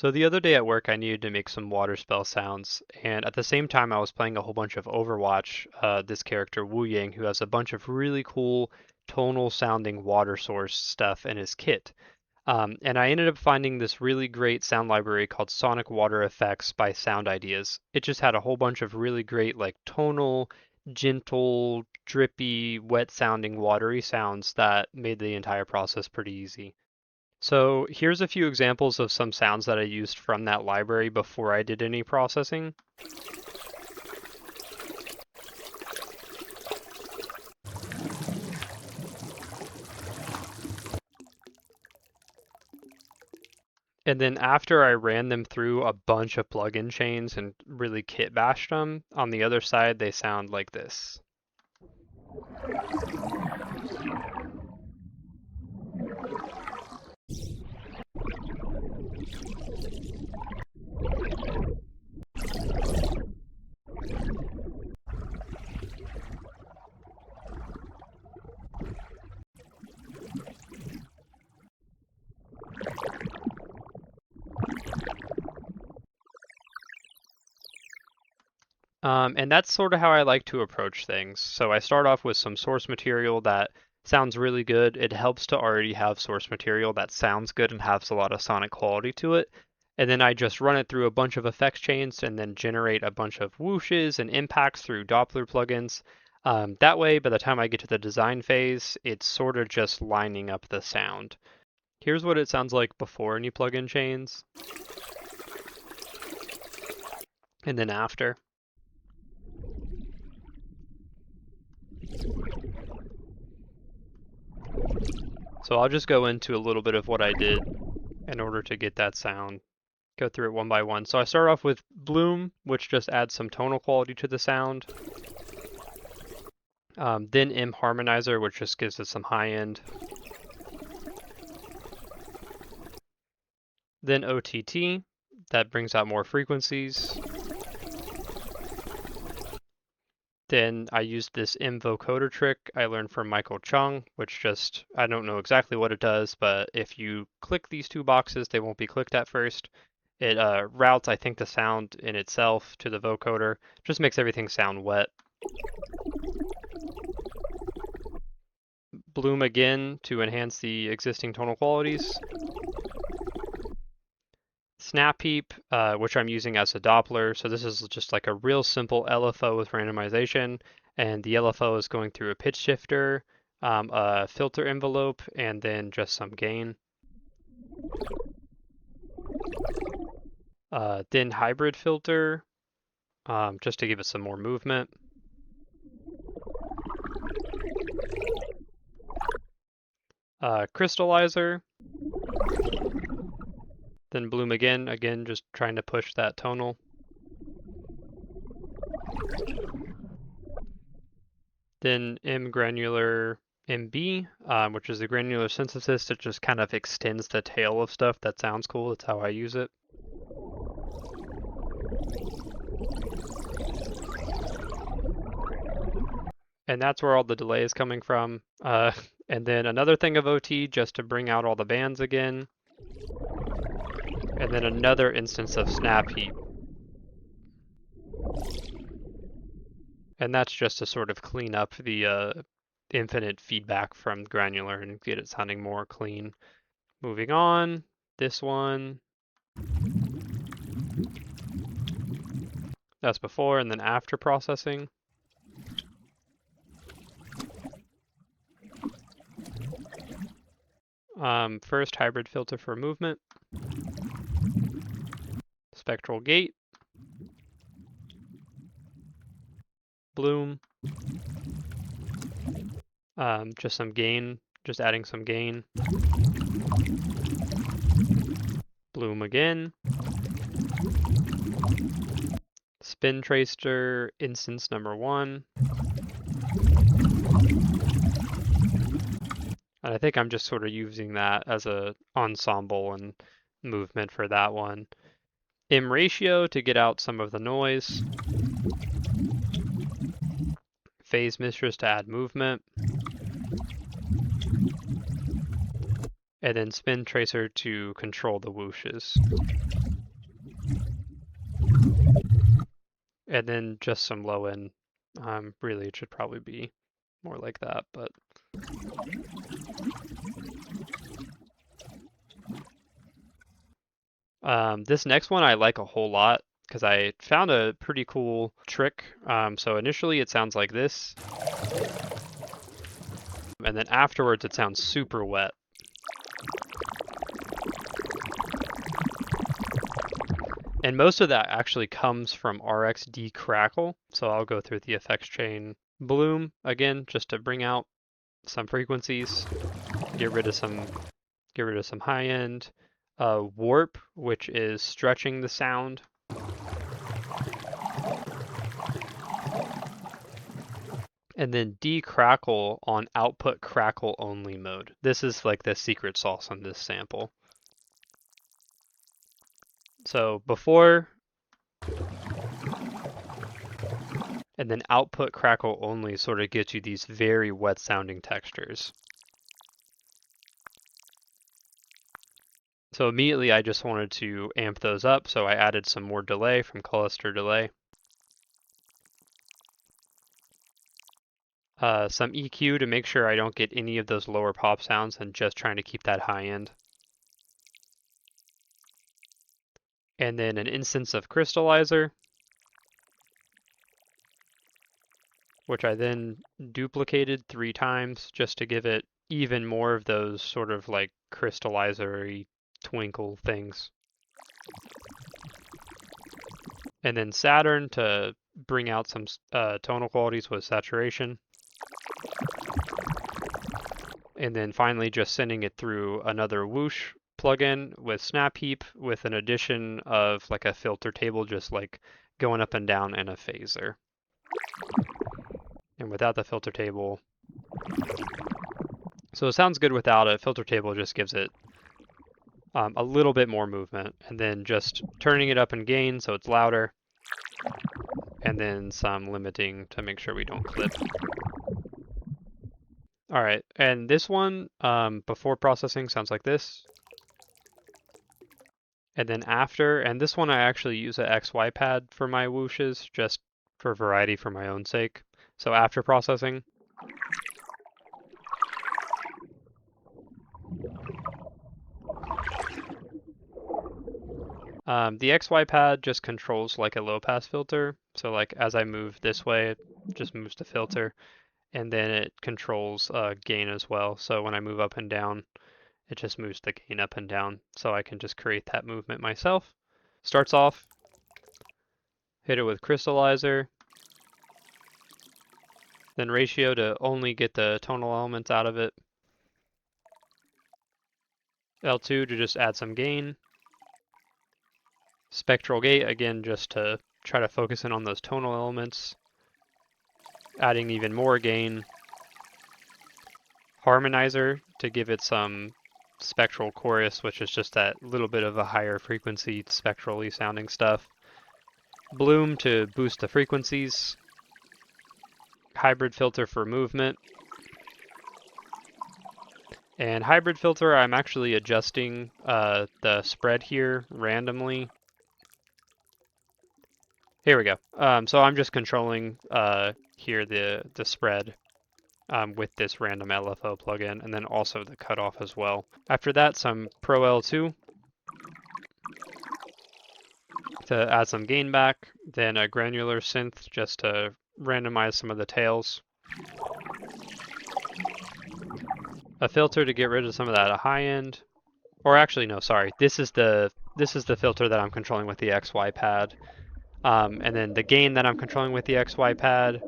So the other day at work, I needed to make some water spell sounds, and at the same time, I was playing a whole bunch of Overwatch. This character Wu Yang, who has a bunch of really cool tonal sounding water source stuff in his kit. And I ended up finding this really great sound library called Sonic Water Effects by Sound Ideas. It just had a whole bunch of really great, like tonal, gentle, drippy, wet sounding, watery sounds that made the entire process pretty easy. So here's a few examples of some sounds that I used from that library before I did any processing. And then after I ran them through a bunch of plugin chains and really kit bashed them, on the other side they sound like this. And that's sort of how I like to approach things. So I start off with some source material that sounds really good. It helps to already have source material that sounds good and has a lot of sonic quality to it. And then I just run it through a bunch of effects chains and then generate a bunch of whooshes and impacts through Doppler plugins. That way, by the time I get to the design phase, it's sort of just lining up the sound. Here's what it sounds like before any plugin chains, and then after. So I'll just go into a little bit of what I did in order to get that sound. Go through it one by one. So I start off with Bloom, which just adds some tonal quality to the sound. Then M Harmonizer, which just gives it some high end. Then OTT, that brings out more frequencies. Then I used this M vocoder trick I learned from Michael Chung, which just, I don't know exactly what it does, but if you click these two boxes, they won't be clicked at first. It routes, I think, the sound in itself to the vocoder. Just makes everything sound wet. Bloom again to enhance the existing tonal qualities. Snap Heap, which I'm using as a Doppler. So this is just like a real simple LFO with randomization. And the LFO is going through a pitch shifter, a filter envelope, and then just some gain. Then hybrid filter, just to give it some more movement. Crystallizer. Then Bloom again just trying to push that tonal. Then M granular MB, which is a granular synthesis that just kind of extends the tail of stuff that sounds cool. That's how I use it. And that's where all the delay is coming from. And then another thing of OT just to bring out all the bands again. And then another instance of Snap Heap. And that's just to sort of clean up the infinite feedback from granular and get it sounding more clean. Moving on, this one. That's before and then after processing. First, hybrid filter for movement. Spectral gate. Bloom. Just some gain, just adding some gain. Bloom again. Spin tracer, instance number 1. And I think I'm just sort of using that as a ensemble and movement for that one. M ratio to get out some of the noise. Phase mistress to add movement. And then spin tracer to control the whooshes. and then just some low end. Really, it should probably be more like that, but this next one I like a whole lot because I found a pretty cool trick. So initially it sounds like this, and then afterwards it sounds super wet. And most of that actually comes from RxD Crackle. So I'll go through the effects chain. Bloom, again, just to bring out some frequencies, get rid of some high end. Warp, which is stretching the sound. And then decrackle on output crackle only mode. This is like the secret sauce on this sample. So before, and then output crackle only sort of gets you these very wet sounding textures. So immediately I just wanted to amp those up, so I added some more delay from cluster delay. Some EQ to make sure I don't get any of those lower pop sounds and just trying to keep that high end. And then an instance of crystallizer, which I then duplicated 3 times just to give it even more of those sort of like crystallizer-y twinkle things. And then Saturn to bring out some tonal qualities with saturation. And then finally just sending it through another whoosh plugin with Snap Heap with an addition of like a filter table just like going up and down and a phaser. And without the filter table, so it sounds good without it. Filter table just gives it a little bit more movement, and then just turning it up in gain so it's louder, and then some limiting to make sure we don't clip. All right, and this one before processing sounds like this. And then after, and this one I actually use a XY pad for my whooshes just for variety for my own sake. So after processing, the XY pad just controls like a low pass filter. So like as I move this way, it just moves the filter, and then it controls gain as well. So when I move up and down, it just moves the gain up and down. So I can just create that movement myself. Starts off, hit it with crystallizer, then ratio to only get the tonal elements out of it. L2 to just add some gain. Spectral gate, again, just to try to focus in on those tonal elements. Adding even more gain. Harmonizer to give it some spectral chorus, which is just that little bit of a higher frequency, spectrally sounding stuff. Bloom to boost the frequencies. Hybrid filter for movement. And hybrid filter, I'm actually adjusting the spread here randomly. Here we go. So I'm just controlling here the spread with this random LFO plugin, and then also the cutoff as well. After that, some Pro L2 to add some gain back, then a granular synth just to randomize some of the tails. A filter to get rid of some of that high end, or actually no, sorry, this is the filter that I'm controlling with the XY pad, and then the gain that I'm controlling with the XY pad,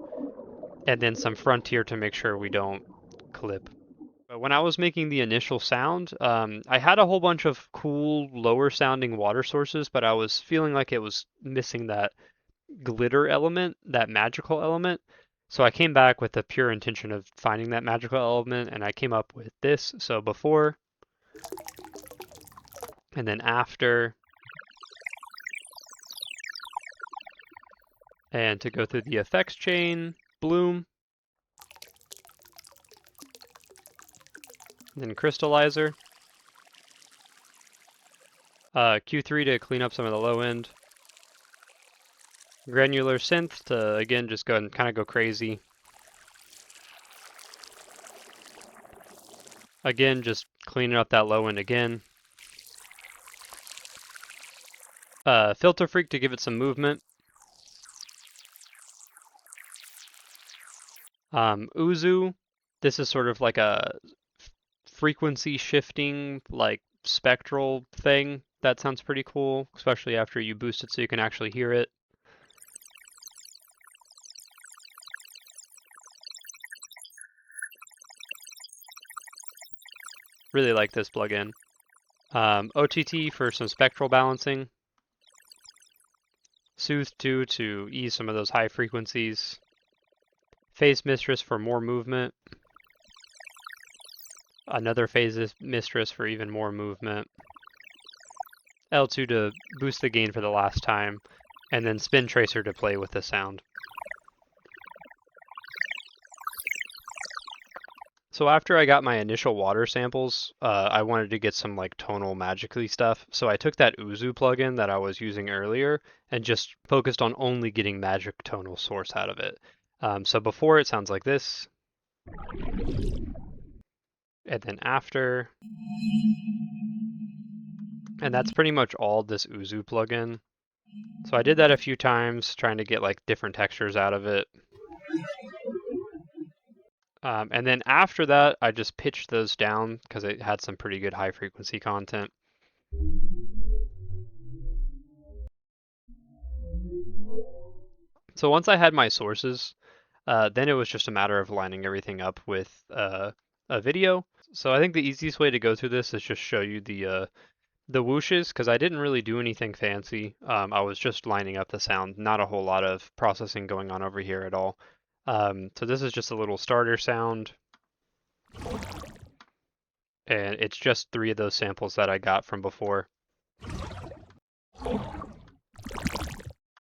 and then some frontier to make sure we don't clip. But when I was making the initial sound, I had a whole bunch of cool lower sounding water sources, but I was feeling like it was missing that glitter element, that magical element. So I came back with the pure intention of finding that magical element, and I came up with this. So before, and then after, and to go through the effects chain, bloom, then crystallizer, Q3 to clean up some of the low end, Granular synth to, again, just go ahead and kind of go crazy. Again, just cleaning up that low end again. Filter Freak to give it some movement. Uzu, this is sort of like a frequency shifting, like spectral thing. That sounds pretty cool, especially after you boost it so you can actually hear it. Really like this plugin. OTT for some spectral balancing. Soothe 2 to ease some of those high frequencies. Phase Mistress for more movement. Another Phase Mistress for even more movement. L2 to boost the gain for the last time. And then Spin Tracer to play with the sound. So after I got my initial water samples, I wanted to get some like tonal magically stuff. So I took that Uzu plugin that I was using earlier and just focused on only getting magic tonal source out of it. So before it sounds like this, and then after, and that's pretty much all this Uzu plugin. So I did that a few times, trying to get like different textures out of it. And then after that, I just pitched those down because it had some pretty good high frequency content. So once I had my sources, then it was just a matter of lining everything up with a video. So I think the easiest way to go through this is just show you the whooshes, because I didn't really do anything fancy. I was just lining up the sound, not a whole lot of processing going on over here at all. So this is just a little starter sound. And it's just 3 of those samples that I got from before.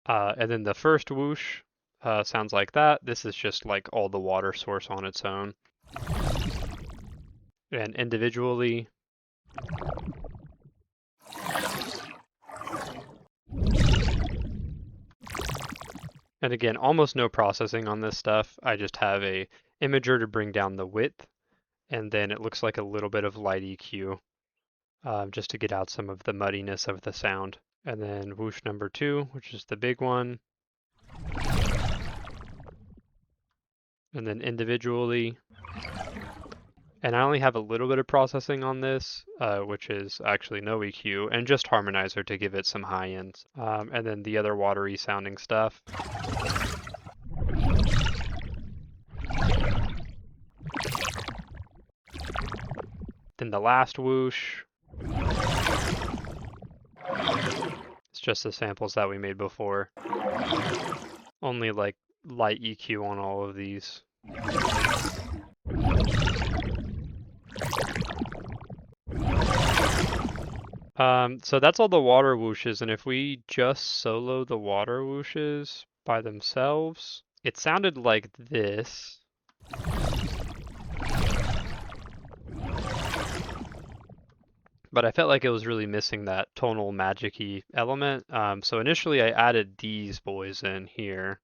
And then the first whoosh sounds like that. This is just like all the water source on its own. And individually. And again, almost no processing on this stuff. I just have a imager to bring down the width, and then it looks like a little bit of light EQ, just to get out some of the muddiness of the sound. And then whoosh number 2, which is the big one. And then individually. And I only have a little bit of processing on this, which is actually no EQ, and just harmonizer to give it some high ends. And then the other watery sounding stuff. Then the last whoosh. It's just the samples that we made before. Only like light EQ on all of these. So that's all the water whooshes, and if we just solo the water whooshes by themselves, it sounded like this. But I felt like it was really missing that tonal magic-y element. So initially I added these boys in here,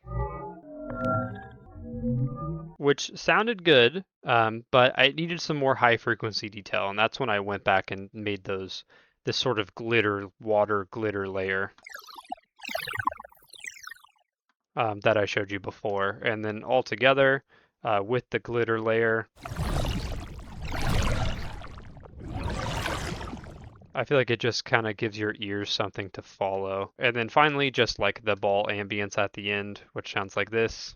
which sounded good, but I needed some more high frequency detail, and that's when I went back and made this sort of water glitter layer that I showed you before. And then all together with the glitter layer, I feel like it just kind of gives your ears something to follow. And then finally, just like the ball ambience at the end, which sounds like this.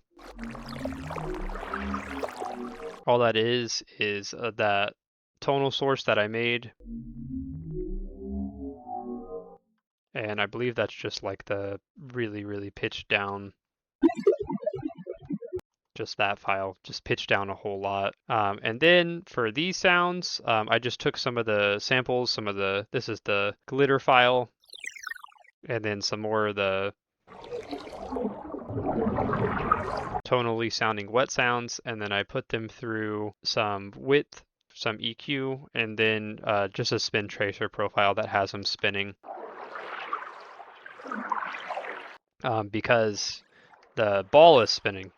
All that is that tonal source that I made. And I believe that's just like the really, really pitched down, just that file, just pitched down a whole lot. And then for these sounds, I just took some of the samples, this is the glitter file, and then some more of the tonally sounding wet sounds, and then I put them through some width, some EQ, and then just a spin tracer profile that has them spinning. because the ball is spinning.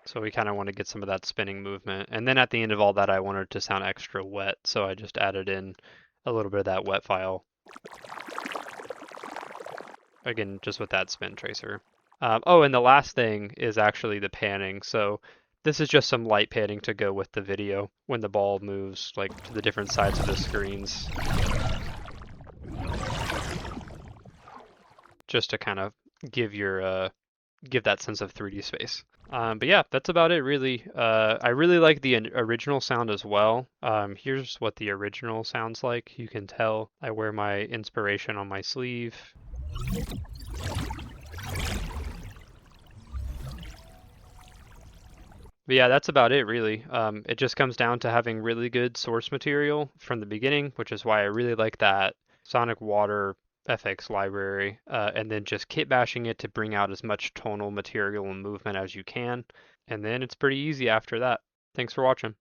So we kind of want to get some of that spinning movement. And then at the end of all that, I wanted to sound extra wet, so I just added in a little bit of that wet file. Again, just with that spin tracer. Oh, and the last thing is actually the panning. So this is just some light panning to go with the video when the ball moves like to the different sides of the screens. Just to kind of give give that sense of 3D space. But yeah, that's about it really. I really like the original sound as well. Here's what the original sounds like. You can tell I wear my inspiration on my sleeve. But yeah, that's about it really. It just comes down to having really good source material from the beginning, which is why I really like that Sonic Water FX library, and then just kit bashing it to bring out as much tonal material and movement as you can. And then it's pretty easy after that. Thanks for watching.